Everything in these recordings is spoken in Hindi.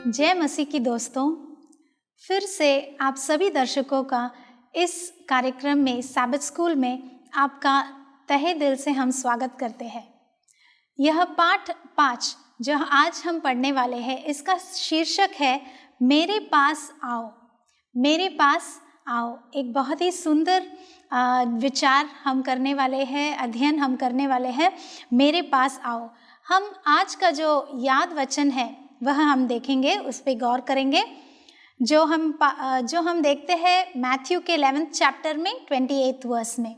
जय मसीह की दोस्तों, फिर से आप सभी दर्शकों का इस कार्यक्रम में सैबथ स्कूल में आपका तहे दिल से हम स्वागत करते हैं। यह पाठ 5 जो आज हम पढ़ने वाले हैं, इसका शीर्षक है मेरे पास आओ। मेरे पास आओ। एक बहुत ही सुंदर विचार हम करने वाले हैं, अध्ययन हम करने वाले हैं, मेरे पास आओ। हम आज का जो याद वचन है वह हम देखेंगे, उस पर गौर करेंगे। जो हम देखते हैं मैथ्यू के 11th चैप्टर में 28th वर्स में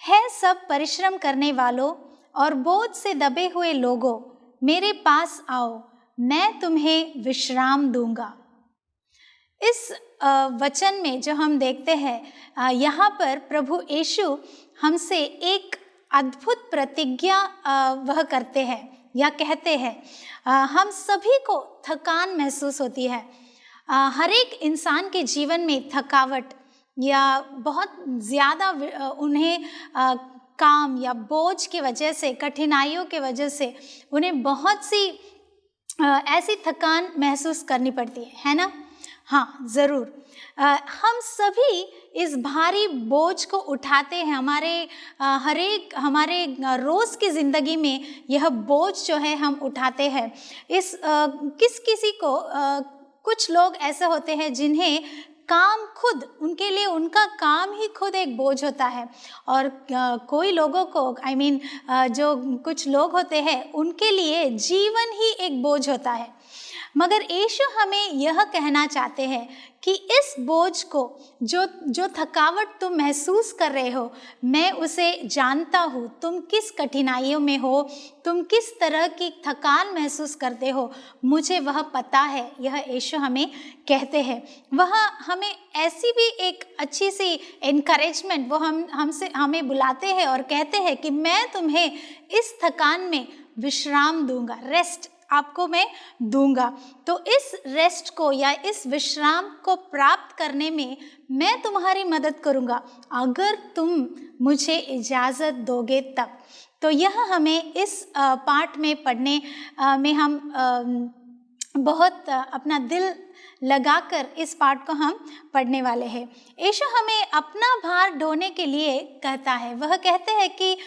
है, सब परिश्रम करने वालों और बोझ से दबे हुए लोगों, मेरे पास आओ, मैं तुम्हें विश्राम दूंगा। इस वचन में जो हम देखते हैं, यहाँ पर प्रभु यीशु हमसे एक अद्भुत प्रतिज्ञा वह करते हैं या कहते हैं। हम सभी को थकान महसूस होती है। हर एक इंसान के जीवन में थकावट या बहुत ज़्यादा उन्हें काम या बोझ की वजह से, कठिनाइयों की वजह से उन्हें बहुत सी ऐसी थकान महसूस करनी पड़ती है ना? हाँ, ज़रूर। हम सभी इस भारी बोझ को उठाते हैं। हमारे रोज़ की ज़िंदगी में यह बोझ जो है हम उठाते हैं। किसी को कुछ लोग ऐसे होते हैं जिन्हें काम खुद, उनके लिए उनका काम ही खुद एक बोझ होता है। और कोई लोगों को जो कुछ लोग होते हैं उनके लिए जीवन ही एक बोझ होता है। मगर यीशु हमें यह कहना चाहते हैं कि इस बोझ को, जो थकावट तुम महसूस कर रहे हो, मैं उसे जानता हूँ। तुम किस कठिनाइयों में हो, तुम किस तरह की थकान महसूस करते हो, मुझे वह पता है। यह यीशु हमें कहते हैं। वह हमें ऐसी भी एक अच्छी सी एनकरेजमेंट वो हमें बुलाते हैं और कहते हैं कि मैं तुम्हें इस थकान में विश्राम दूंगा, रेस्ट आपको मैं दूंगा। तो इस रेस्ट को या इस विश्राम को प्राप्त करने में मैं तुम्हारी मदद करूंगा, अगर तुम मुझे इजाज़त दोगे तब। तो यह हमें इस पाठ में पढ़ने में हम बहुत अपना दिल लगाकर इस पाठ को हम पढ़ने वाले हैं। यीशु हमें अपना भार ढोने के लिए कहता है। वह कहते हैं कि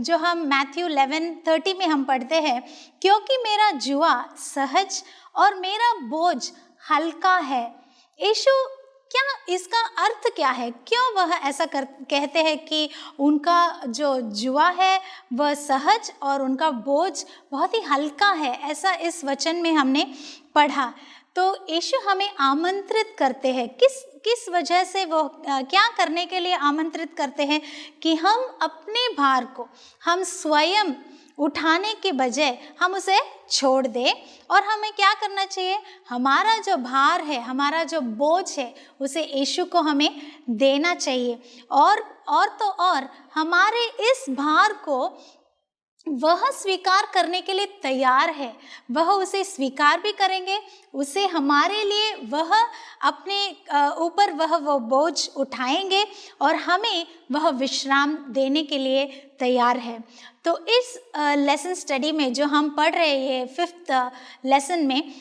जो हम मैथ्यू 11:30 में हम पढ़ते हैं, क्योंकि मेरा जुआ सहज और मेरा बोझ हल्का है। यीशु क्या, इसका अर्थ क्या है? क्यों वह ऐसा कहते हैं कि उनका जो जुआ है वह सहज और उनका बोझ बहुत ही हल्का है? ऐसा इस वचन में हमने पढ़ा। तो यीशु हमें आमंत्रित करते हैं। किस वजह से वो क्या करने के लिए आमंत्रित करते हैं? कि हम अपने भार को हम स्वयं उठाने के बजाय हम उसे छोड़ दें और हमें क्या करना चाहिए? हमारा जो भार है, हमारा जो बोझ है, उसे यीशु को हमें देना चाहिए। और तो और हमारे इस भार को वह स्वीकार करने के लिए तैयार है। वह उसे स्वीकार भी करेंगे, उसे हमारे लिए वह अपने ऊपर वो बोझ उठाएंगे और हमें वह विश्राम देने के लिए तैयार है। तो इस लेसन स्टडी में जो हम पढ़ रहे हैं 5th लेसन में,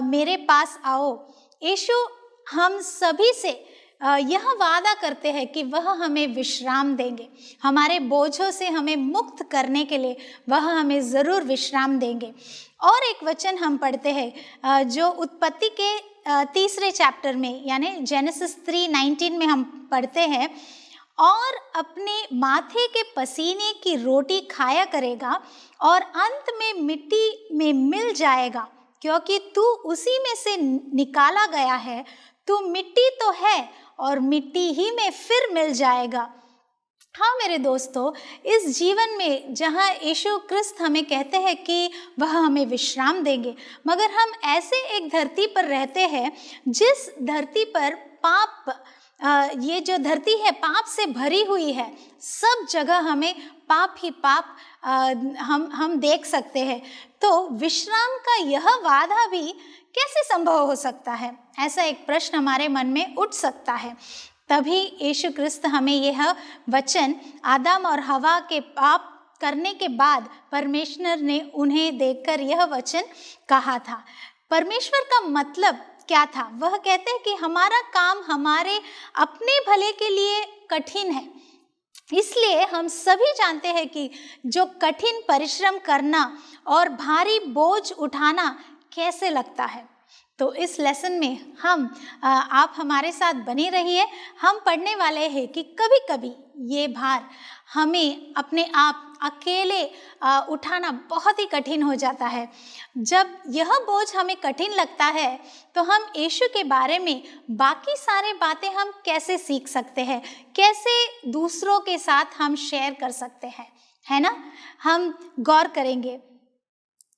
मेरे पास आओ, यीशु हम सभी से यह वादा करते हैं कि वह हमें विश्राम देंगे। हमारे बोझों से हमें मुक्त करने के लिए वह हमें ज़रूर विश्राम देंगे। और एक वचन हम पढ़ते हैं जो उत्पत्ति के 3 चैप्टर में, यानी जेनेसिस 3:19 में हम पढ़ते हैं, और अपने माथे के पसीने की रोटी खाया करेगा और अंत में मिट्टी में मिल जाएगा, क्योंकि तू उसी में से निकाला गया है। तू मिट्टी तो है और मिट्टी ही में फिर मिल जाएगा। हाँ मेरे दोस्तों, इस जीवन में जहाँ यीशु क्रिस्त हमें कहते हैं कि वह हमें विश्राम देंगे, मगर हम ऐसे एक धरती पर रहते हैं जिस धरती पर पाप, ये जो धरती है पाप से भरी हुई है। सब जगह हमें पाप ही पाप हम देख सकते हैं। तो विश्राम का यह वादा भी कैसे संभव हो सकता है? ऐसा एक प्रश्न हमारे मन में उठ सकता है। तभी यीशु क्रिस्त हमें यह वचन आदम और हवा के पाप करने के बाद परमेश्वर ने उन्हें देखकर यह वचन कहा था। परमेश्वर का मतलब क्या था? वह कहते हैं कि हमारा काम हमारे अपने भले के लिए कठिन है, इसलिए हम सभी जानते हैं कि जो कठिन परिश्रम करना और भारी बोझ उठाना कैसे लगता है। तो इस लेसन में आप हमारे साथ बने रहिए। हम पढ़ने वाले हैं कि कभी कभी ये भार हमें अपने आप अकेले उठाना बहुत ही कठिन हो जाता है। जब यह बोझ हमें कठिन लगता है तो हम यीशु के बारे में बाकी सारे बातें हम कैसे सीख सकते हैं, कैसे दूसरों के साथ हम शेयर कर सकते हैं, है ना? हम गौर करेंगे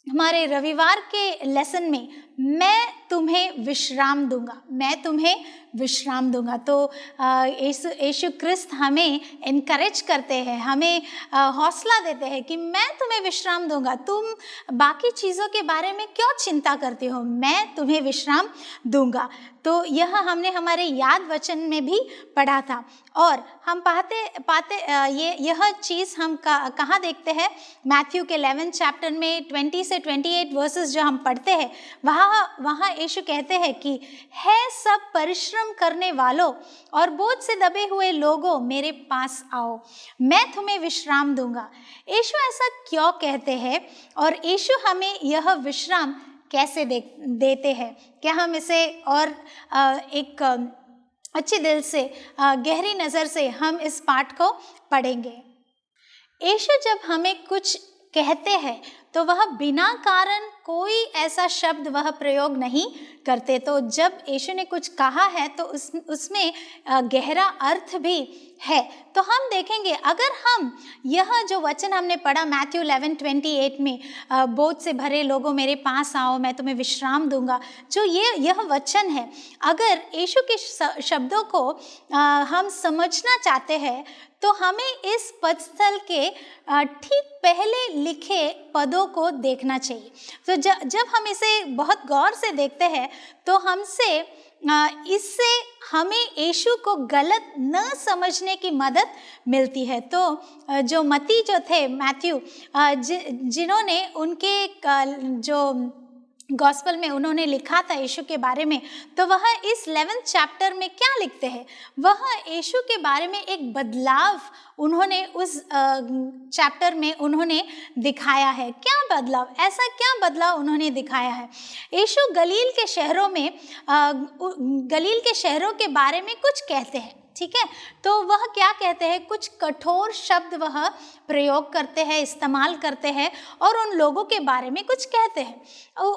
हमारे रविवार के लेसन में, मैं तुम्हें विश्राम दूंगा, मैं तुम्हें विश्राम दूंगा। तो यीशु क्रिस्त हमें इनकरेज करते हैं, हमें हौसला देते हैं कि मैं तुम्हें विश्राम दूंगा, तुम बाकी चीज़ों के बारे में क्यों चिंता करते हो, मैं तुम्हें विश्राम दूंगा। तो यह हमने हमारे याद वचन में भी पढ़ा था। और हम पाते यह चीज़ हम कहाँ देखते हैं? मैथ्यू के 11 चैप्टर में 20 से 28 वर्सेस जो हम पढ़ते हैं, वहाँ यीशु कहते हैं कि है सब परिश्रम करने वालों और बोझ से दबे हुए लोगों, मेरे पास आओ, मैं तुम्हें विश्राम दूंगा। यीशु ऐसा क्यों कहते हैं और यीशु हमें यह विश्राम कैसे देते हैं? क्या हम इसे और एक अच्छे दिल से, गहरी नज़र से हम इस पाठ को पढ़ेंगे। यीशु जब हमें कुछ कहते हैं तो वह बिना कारण कोई ऐसा शब्द वह प्रयोग नहीं करते। तो जब यीशु ने कुछ कहा है तो उसमें गहरा अर्थ भी है। तो हम देखेंगे, अगर हम यह जो वचन हमने पढ़ा मैथ्यू 11:28 में, बोझ से भरे लोगों मेरे पास आओ, मैं तुम्हें विश्राम दूंगा, जो यह वचन है, अगर यीशु के शब्दों को हम समझना चाहते हैं तो हमें इस पदस्थल के ठीक पहले लिखे पदों को देखना चाहिए। तो जब हम इसे बहुत गौर से देखते हैं तो इससे हमें यीशु को गलत न समझने की मदद मिलती है। तो जो मती जो थे, मैथ्यू, जिन्होंने उनके जो गॉस्पल में उन्होंने लिखा था यीशु के बारे में, तो वह इस 11th चैप्टर में क्या लिखते हैं? वह यीशु के बारे में एक बदलाव उन्होंने उस चैप्टर में उन्होंने दिखाया है। क्या बदलाव, ऐसा क्या बदलाव उन्होंने दिखाया है? यीशु गलील के शहरों के बारे में कुछ कहते हैं, ठीक है? तो वह क्या कहते हैं? कुछ कठोर शब्द वह प्रयोग करते हैं, इस्तेमाल करते हैं और उन लोगों के बारे में कुछ कहते हैं।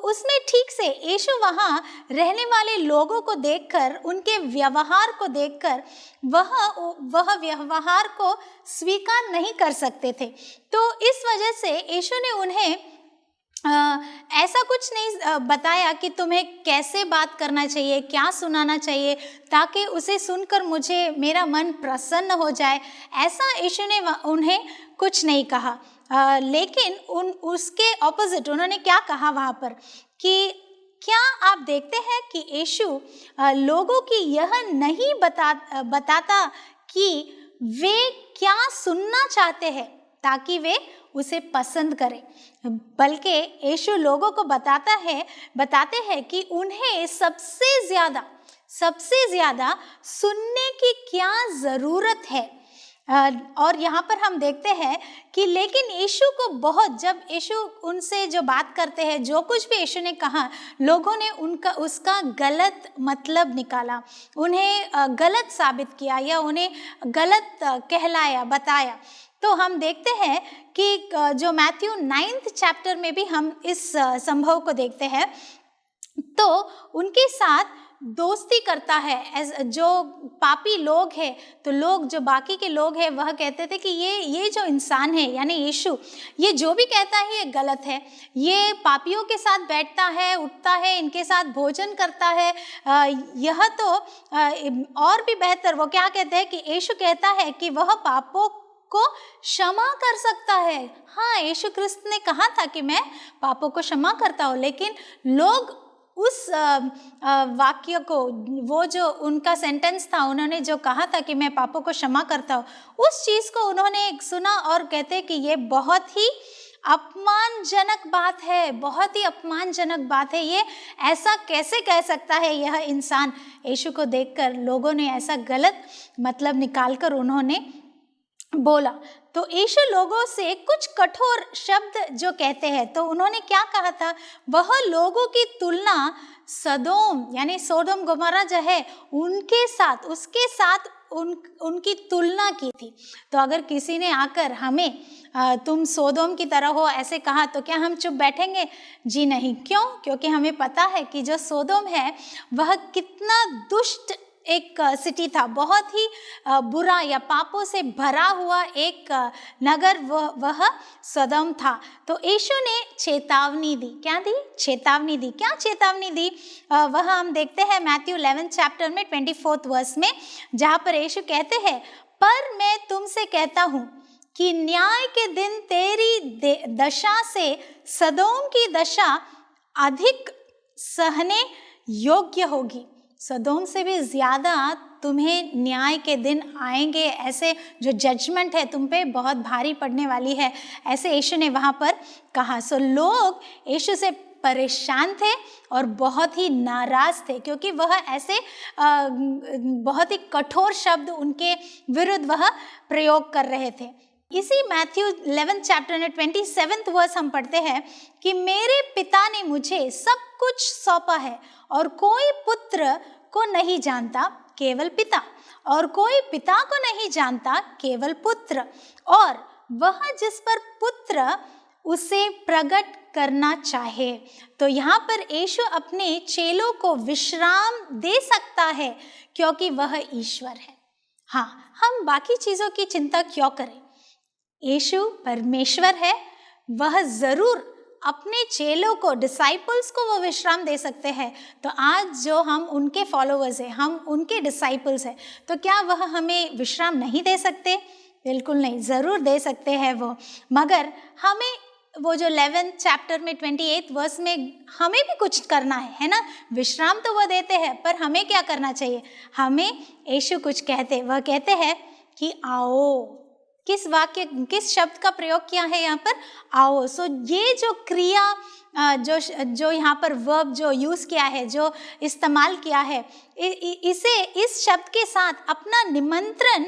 उसमें ठीक से यीशु वहाँ रहने वाले लोगों को देखकर, उनके व्यवहार को देखकर वह व्यवहार को स्वीकार नहीं कर सकते थे। तो इस वजह से यीशु ने उन्हें ऐसा कुछ नहीं बताया कि तुम्हें कैसे बात करना चाहिए, क्या सुनाना चाहिए, ताकि उसे सुनकर मेरा मन प्रसन्न हो जाए। ऐसा यीशु ने उन्हें कुछ नहीं कहा, लेकिन उसके ऑपोजिट उन्होंने क्या कहा वहाँ पर कि क्या आप देखते हैं कि यीशु लोगों की यह नहीं बताता कि वे क्या सुनना चाहते हैं ताकि वे उसे पसंद करें, बल्कि यीशु लोगों को बताते हैं कि उन्हें सबसे ज़्यादा सुनने की क्या ज़रूरत है। और यहाँ पर हम देखते हैं कि लेकिन यीशु को जब यीशु उनसे जो बात करते हैं, जो कुछ भी यीशु ने कहा, लोगों ने उसका गलत मतलब निकाला, उन्हें गलत साबित किया या उन्हें गलत कहलाया, बताया। तो हम देखते हैं कि जो मैथ्यू 9th चैप्टर में भी हम इस संभव को देखते हैं। तो उनके साथ दोस्ती करता है जो पापी लोग हैं। तो लोग, जो बाकी के लोग हैं, वह कहते थे कि ये जो इंसान है यानी यीशु, ये जो भी कहता है ये गलत है, ये पापियों के साथ बैठता है, उठता है, इनके साथ भोजन करता है, यह तो और भी बेहतर। वो क्या कहते हैं कि यीशु कहता है कि वह पापों को क्षमा कर सकता है। हाँ, यीशु क्रिस्त ने कहा था कि मैं पापों को क्षमा करता हूँ, लेकिन लोग उस वाक्य को, वो जो उनका सेंटेंस था, उन्होंने जो कहा था कि मैं पापों को क्षमा करता हूँ, उस चीज़ को उन्होंने सुना और कहते कि ये बहुत ही अपमानजनक बात है, बहुत ही अपमानजनक बात है। ये ऐसा कैसे कह सकता है यह इंसान? यीशु को देखकर लोगों ने ऐसा गलत मतलब निकालकर उन्होंने बोला। तो यीशु लोगों से कुछ कठोर शब्द जो कहते हैं, तो उन्होंने क्या कहा था? वह लोगों की तुलना सदोम यानी सोदोम गोमोरा जो है उनके साथ, उसके साथ उनकी तुलना की थी। तो अगर किसी ने आकर हमें तुम सोदोम की तरह हो ऐसे कहा, तो क्या हम चुप बैठेंगे? जी नहीं। क्यों? क्योंकि हमें पता है कि जो सोदोम है वह कितना दुष्ट एक सिटी था, बहुत ही बुरा या पापों से भरा हुआ एक नगर वह सदोम था। तो यीशु ने चेतावनी दी। क्या दी? चेतावनी दी। क्या चेतावनी दी? वह हम देखते हैं मैथ्यू 11 चैप्टर में 24 वर्स में, जहाँ पर यीशु कहते हैं, पर मैं तुमसे कहता हूँ कि न्याय के दिन तेरी दशा से सदोम की दशा अधिक सहने योग्य होगी। सदोम से भी ज़्यादा तुम्हें न्याय के दिन आएंगे, ऐसे जो जजमेंट है तुम पे बहुत भारी पड़ने वाली है, ऐसे यीशु ने वहाँ पर कहा। सो लोग यीशु से परेशान थे और बहुत ही नाराज़ थे, क्योंकि वह ऐसे बहुत ही कठोर शब्द उनके विरुद्ध वह प्रयोग कर रहे थे। इसी मैथ्यू 11 चैप्टर में 27 वर्स हम पढ़ते हैं कि मेरे पिता ने मुझे सब कुछ सौंपा है और कोई पुत्र को नहीं जानता केवल पिता, और कोई पिता को नहीं जानता केवल पुत्र, और वह जिस पर पुत्र उसे प्रकट करना चाहे। तो यहाँ पर यीशु अपने चेलों को विश्राम दे सकता है क्योंकि वह ईश्वर है। हाँ, हम बाकी चीज़ों की चिंता क्यों करें? यीशु परमेश्वर है, वह ज़रूर अपने चेलों को, डिसाइपल्स को वो विश्राम दे सकते हैं। तो आज जो हम उनके फॉलोअर्स हैं, हम उनके डिसाइपल्स हैं, तो क्या वह हमें विश्राम नहीं दे सकते? बिल्कुल नहीं, ज़रूर दे सकते हैं वो। मगर हमें वो जो 11 चैप्टर में 28 वर्स में हमें भी कुछ करना है ना? विश्राम तो वह देते हैं, पर हमें क्या करना चाहिए? हमें यीशु कुछ कहते, वह कहते हैं कि आओ। किस शब्द का प्रयोग किया है यहाँ पर? आओ। सो ये जो क्रिया जो यहाँ पर वर्ब जो यूज़ किया है, जो इस्तेमाल किया है, इस शब्द के साथ अपना निमंत्रण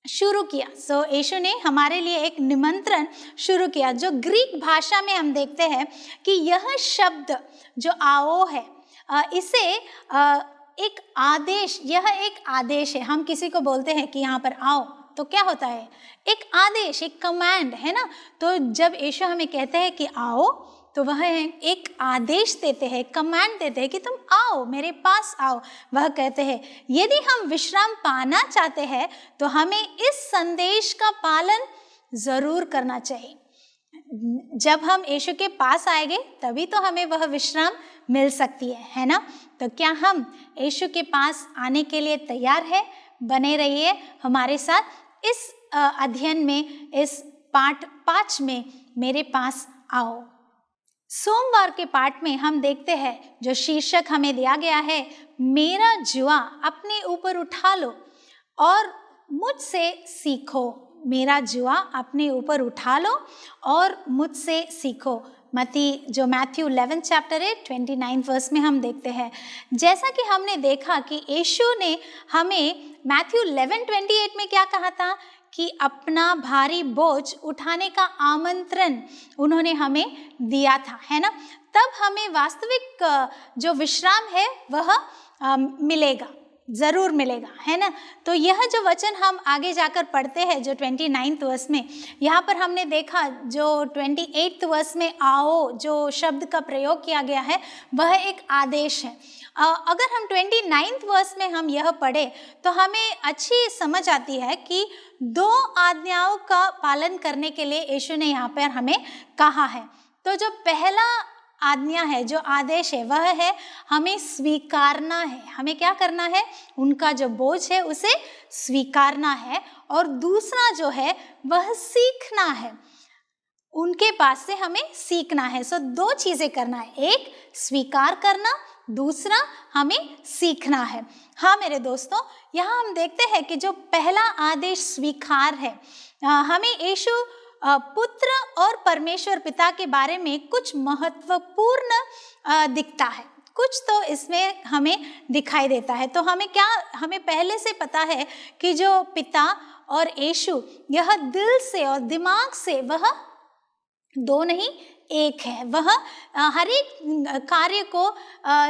शुरू किया। सो यीशु ने हमारे लिए एक निमंत्रण शुरू किया, जो ग्रीक भाषा में हम देखते हैं कि यह शब्द जो आओ है, इसे एक आदेश, यह एक आदेश है। हम किसी को बोलते हैं कि यहाँ पर आओ, तो क्या होता है? एक आदेश, एक कमांड है ना? तो जब यीशु हमें कहते हैं कि आओ, तो वह एक आदेश देते हैं, कमांड देते हैं कि तुम आओ, मेरे पास आओ। वह कहते हैं यदि हम विश्राम पाना चाहते हैं तो हमें इस संदेश का पालन ज़रूर करना चाहिए। जब हम यीशु के पास आएंगे तभी तो हमें वह विश्राम मिल सकती है ना? तो क्या हम यीशु के पास आने के लिए तैयार है? बने रहिए हमारे साथ इस अध्ययन में, इस पाठ 5 में, मेरे पास आओ। सोमवार के पाठ में हम देखते हैं जो शीर्षक हमें दिया गया है, मेरा जुआ अपने ऊपर उठा लो और मुझसे सीखो। मेरा जुआ अपने ऊपर उठा लो और मुझसे सीखो। जो मैथ्यू 11 चैप्टर है 29 वर्स में हम देखते हैं। जैसा कि हमने देखा कि यीशु ने हमें मैथ्यू 11:28 में क्या कहा था कि अपना भारी बोझ उठाने का आमंत्रण उन्होंने हमें दिया था, है ना? तब हमें वास्तविक जो विश्राम है वह मिलेगा, ज़रूर मिलेगा, है ना? तो यह जो वचन हम आगे जाकर पढ़ते हैं जो 29 वर्स में, यहाँ पर हमने देखा जो 28 वर्स में आओ जो शब्द का प्रयोग किया गया है वह एक आदेश है। अगर हम 29 वर्स में हम यह पढ़े तो हमें अच्छी समझ आती है कि 2 आज्ञाओं का पालन करने के लिए यीशु ने यहाँ पर हमें कहा है। तो जो पहला आज्ञा है, जो आदेश है, वह है हमें स्वीकारना है। हमें क्या करना है? उनका जो बोझ है उसे स्वीकारना है। और दूसरा जो है वह सीखना है, उनके पास से हमें सीखना है। सो 2 चीज़ें करना है, एक स्वीकार करना, दूसरा हमें सीखना है। हाँ मेरे दोस्तों, यहाँ हम देखते हैं कि जो पहला आदेश स्वीकार है, हमें यीशु पुत्र और परमेश्वर पिता के बारे में कुछ महत्वपूर्ण दिखता है, कुछ तो इसमें हमें दिखाई देता है। तो हमें पहले से पता है कि जो पिता और यीशु यह दिल से और दिमाग से वह दो नहीं एक है। वह हर एक कार्य को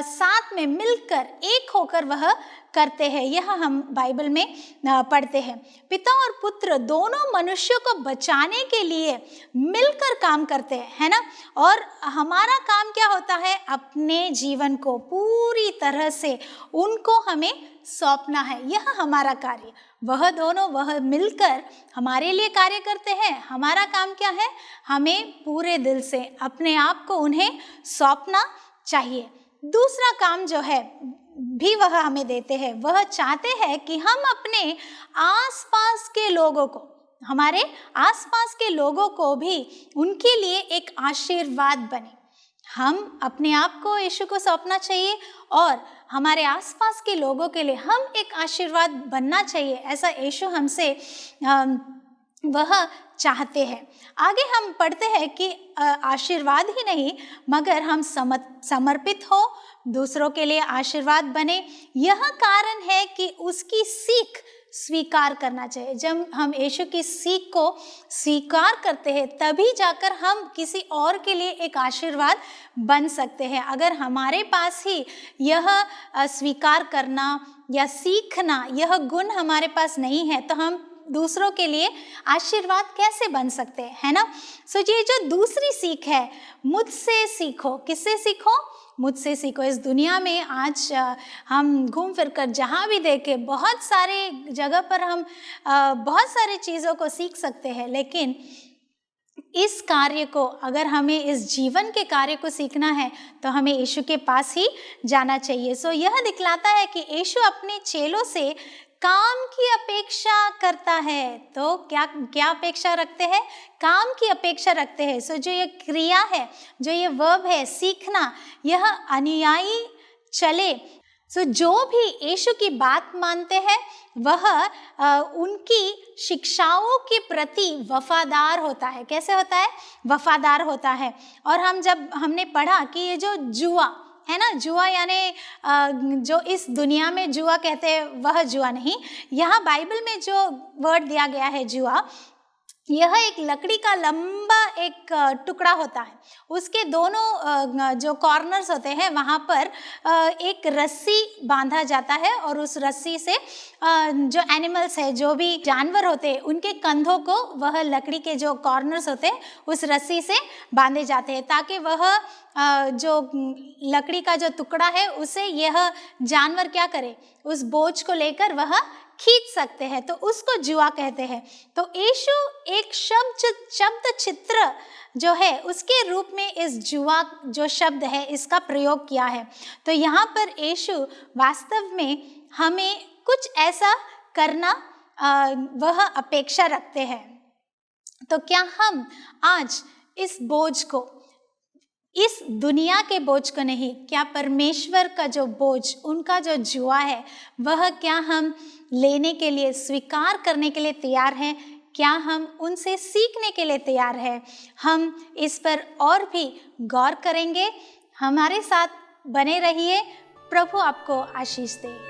साथ में मिलकर एक होकर वह करते हैं। यह हम बाइबल में पढ़ते हैं। पिता और पुत्र दोनों मनुष्यों को बचाने के लिए मिलकर काम करते हैं, है ना। और हमारा काम क्या होता है, अपने जीवन को पूरी तरह से उनको हमें सौंपना है। यह हमारा कार्य, वह दोनों वह मिलकर हमारे लिए कार्य करते हैं। हमारा काम क्या है, हमें पूरे दिल से अपने आप को उन्हें सौंपना चाहिए। दूसरा काम जो है भी वह हमें देते हैं, वह चाहते हैं कि हम अपने आसपास के लोगों को, हमारे आसपास के लोगों को भी उनके लिए एक आशीर्वाद बने। हम अपने आप को यीशु को सौंपना चाहिए और हमारे आसपास के लोगों के लिए हम एक आशीर्वाद बनना चाहिए। ऐसा यीशु हमसे वह चाहते हैं। आगे हम पढ़ते हैं कि आशीर्वाद ही नहीं मगर हम समर्पित हो, दूसरों के लिए आशीर्वाद बने। यह कारण है कि उसकी सीख स्वीकार करना चाहिए। जब हम यीशु की सीख को स्वीकार करते हैं तभी जाकर हम किसी और के लिए एक आशीर्वाद बन सकते हैं। अगर हमारे पास ही यह स्वीकार करना या सीखना यह गुण हमारे पास नहीं है तो हम दूसरों के लिए आशीर्वाद कैसे बन सकते हैं, है ना। सो ये जो दूसरी सीख है, मुझसे सीखो। किससे सीखो, मुझसे सीखो। इस दुनिया में आज हम घूम फिर कर जहाँ भी देखें बहुत सारे जगह पर हम बहुत सारी चीज़ों को सीख सकते हैं, लेकिन इस कार्य को, अगर हमें इस जीवन के कार्य को सीखना है तो हमें यीशु के पास ही जाना चाहिए। सो यह दिखलाता है कि यीशु अपने चेलों से काम की अपेक्षा करता है। तो क्या अपेक्षा रखते हैं, काम की अपेक्षा रखते हैं। सो जो ये क्रिया है, जो ये वर्ब है सीखना, यह अनुयायी चले। सो जो भी यीशु की बात मानते हैं वह उनकी शिक्षाओं के प्रति वफादार होता है। कैसे होता है, वफादार होता है। और हमने पढ़ा कि ये जो जुआ है ना, जुआ यानी जो इस दुनिया में जुआ कहते हैं वह जुआ नहीं। यहाँ बाइबल में जो वर्ड दिया गया है जुआ, यह एक लकड़ी का लंबा एक टुकड़ा होता है। उसके दोनों जो कॉर्नर्स होते हैं वहाँ पर एक रस्सी बांधा जाता है और उस रस्सी से जो एनिमल्स है, जो भी जानवर होते हैं, उनके कंधों को वह लकड़ी के जो कॉर्नर्स होते हैं उस रस्सी से बांधे जाते हैं ताकि वह जो लकड़ी का जो टुकड़ा है उसे यह जानवर क्या करे, उस बोझ को लेकर वह खींच सकते हैं। तो उसको जुआ कहते हैं। तो यीशु एक शब्द चित्र जो है उसके रूप में इस जुआ जो शब्द है इसका प्रयोग किया है। तो यहाँ पर यीशु वास्तव में हमें कुछ ऐसा करना वह अपेक्षा रखते हैं। तो क्या हम आज इस बोझ को, इस दुनिया के बोझ को नहीं, क्या परमेश्वर का जो बोझ, उनका जो जुआ है वह क्या हम लेने के लिए, स्वीकार करने के लिए तैयार हैं? क्या हम उनसे सीखने के लिए तैयार हैं? हम इस पर और भी गौर करेंगे। हमारे साथ बने रहिए। प्रभु आपको आशीष दे।